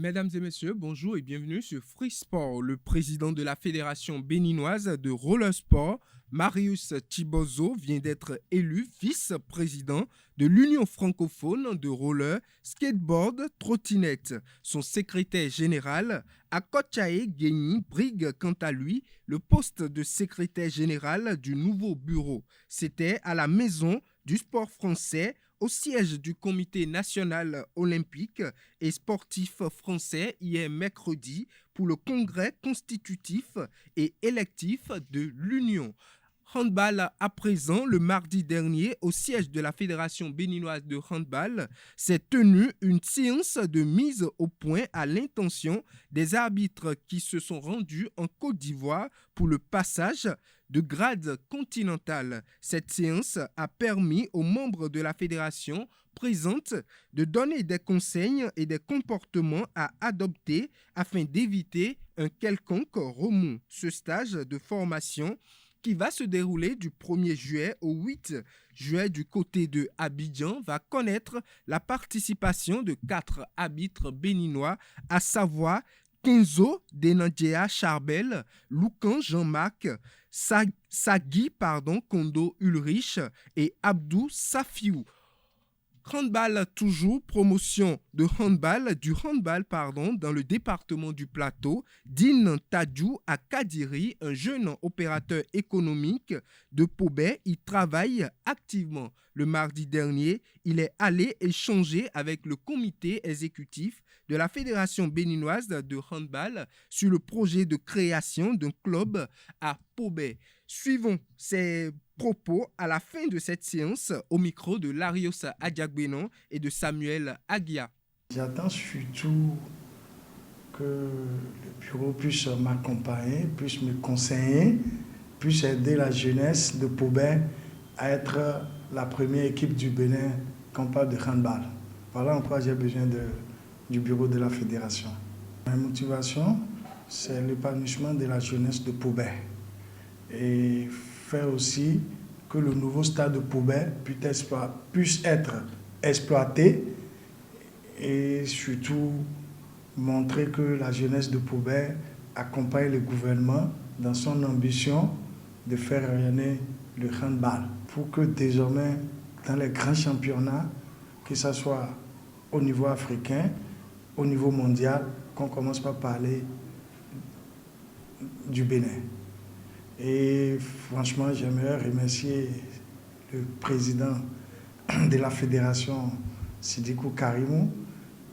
Mesdames et messieurs, bonjour et bienvenue sur Free Sport. Le président de la Fédération béninoise de roller sport, Marius Thibozo, vient d'être élu vice-président de l'Union francophone de roller, skateboard, trottinette. Son secrétaire général, Akochae Guény, brigue quant à lui le poste de secrétaire général du nouveau bureau. C'était à la Maison du sport français, au siège du Comité national olympique et sportif français hier mercredi pour le congrès constitutif et électif de l'Union. Handball à présent, le mardi dernier, au siège de la Fédération béninoise de handball, s'est tenue une séance de mise au point à l'intention des arbitres qui se sont rendus en Côte d'Ivoire pour le passage de grade continental. Cette séance a permis aux membres de la fédération présente de donner des conseils et des comportements à adopter afin d'éviter un quelconque remous. Ce stage de formation qui va se dérouler du 1er juillet au 8 juillet du côté de Abidjan va connaître la participation de 4 arbitres béninois, à savoir Kenzo Denadjea Charbel, Loukan Jean-Marc, Sagui Kondo Ulrich et Abdou Safiou. Handball toujours, promotion de handball, dans le département du Plateau. Din Tadjou à Kadiri, un jeune opérateur économique de Pobet, y travaille activement. Le mardi dernier, il est allé échanger avec le comité exécutif de la Fédération béninoise de handball sur le projet de création d'un club à Pobet. Suivons ces propos à la fin de cette séance au micro de Larios Adiagbenon et de Samuel Aguia. J'attends surtout que le bureau puisse m'accompagner, puisse me conseiller, puisse aider la jeunesse de Pobet à être la première équipe du Bénin quand on parle de handball. Voilà en quoi j'ai besoin du bureau de la fédération. Ma motivation, c'est l'épanouissement de la jeunesse de Pobet et faire aussi que le nouveau stade de Pobet puisse être exploité et surtout montrer que la jeunesse de Pobet accompagne le gouvernement dans son ambition de faire rayonner le handball pour que désormais dans les grands championnats, que ce soit au niveau africain, au niveau mondial, qu'on commence par parler du Bénin. Et franchement, j'aimerais remercier le président de la fédération, Sidikou Karimou.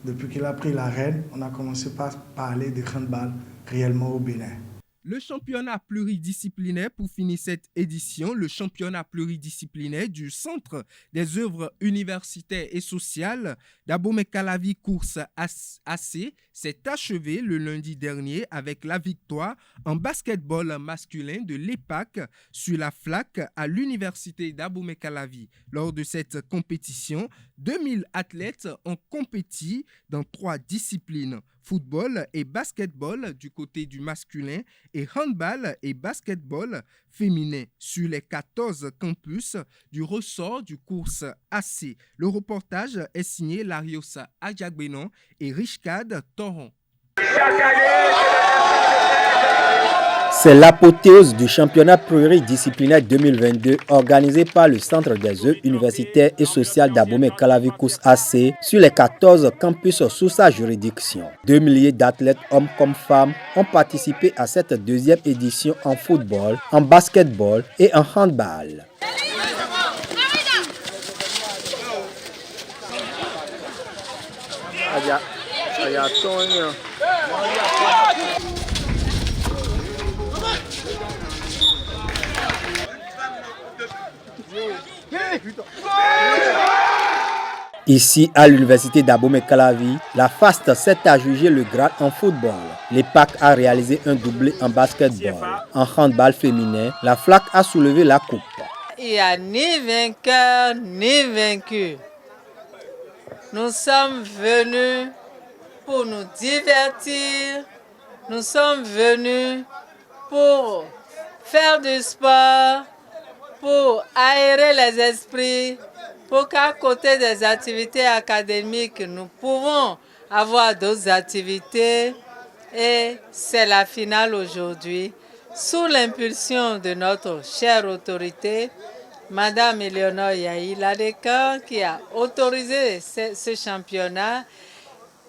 Depuis qu'il a pris la rêne, on a commencé par parler de handball réellement au Bénin. Le championnat pluridisciplinaire pour finir cette édition, le championnat pluridisciplinaire du Centre des œuvres universitaires et sociales d'Abomey-Calavi Course AC s'est achevé le lundi dernier avec la victoire en basketball masculin de l'EPAC sur la FLAC à l'université d'Abomey-Calavi. Lors de cette compétition, 2000 athlètes ont compéti dans 3 disciplines: football et basketball du côté du masculin et handball et basketball féminin sur les 14 campus du ressort du course AC. Le reportage est signé Larios Adiagbenon et Richcad Toron. C'est l'apothéose du championnat pluridisciplinaire 2022 organisé par le Centre des œuvres universitaires et sociales d'Abomey-Calavi Course AC sur les 14 campus sous sa juridiction. 2 milliers d'athlètes, hommes comme femmes, ont participé à cette deuxième édition en football, en basketball et en handball. Ici, à l'université d'Abomey-Calavi, la FAST s'est adjugé le grade en football. L'EPAC a réalisé un doublé en basketball. En handball féminin, la FLAC a soulevé la coupe. Il n'y a ni vainqueur ni vaincu. Nous sommes venus pour nous divertir. Nous sommes venus pour faire du sport, pour aérer les esprits, pour qu'à côté des activités académiques, nous pouvons avoir d'autres activités. Et c'est la finale aujourd'hui. Sous l'impulsion de notre chère autorité, Madame Éléonore Yahi Ladeka, qui a autorisé ce championnat,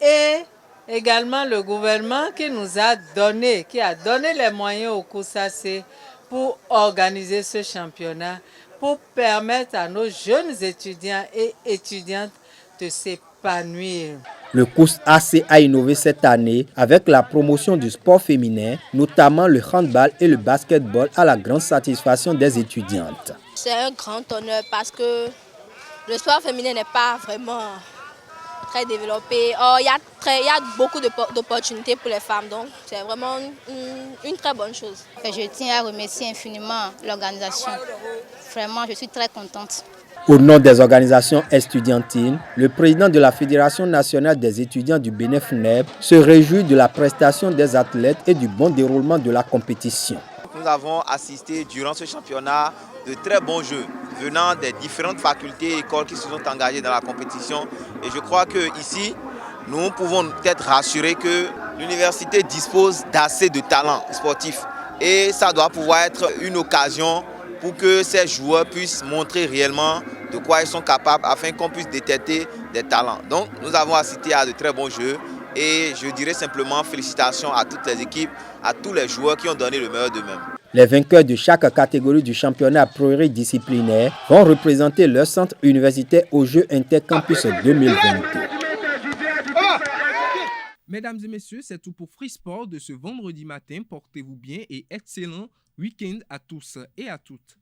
et également le gouvernement qui nous a donné, qui a donné les moyens au COUSAC pour organiser ce championnat, pour permettre à nos jeunes étudiants et étudiantes de s'épanouir. Le COUSAC a innové cette année avec la promotion du sport féminin, notamment le handball et le basketball, à la grande satisfaction des étudiantes. C'est un grand honneur parce que le sport féminin n'est pas vraiment très développé. Il y a beaucoup d'opportunités pour les femmes, donc c'est vraiment une très bonne chose. Je tiens à remercier infiniment l'organisation. Vraiment, je suis très contente. Au nom des organisations estudiantines, le président de la Fédération nationale des étudiants du Bénin FNEB se réjouit de la prestation des athlètes et du bon déroulement de la compétition. Nous avons assisté durant ce championnat de très bons jeux venant des différentes facultés et écoles qui se sont engagées dans la compétition. Et je crois qu'ici, nous pouvons être rassurés que l'université dispose d'assez de talents sportifs. Et ça doit pouvoir être une occasion pour que ces joueurs puissent montrer réellement de quoi ils sont capables afin qu'on puisse détecter des talents. Donc nous avons assisté à de très bons jeux et je dirais simplement félicitations à toutes les équipes, à tous les joueurs qui ont donné le meilleur d'eux-mêmes. Les vainqueurs de chaque catégorie du championnat pluridisciplinaire vont représenter leur centre universitaire aux Jeux Intercampus 2022. Mesdames et messieurs, c'est tout pour Free Sport de ce vendredi matin. Portez-vous bien et excellent week-end à tous et à toutes.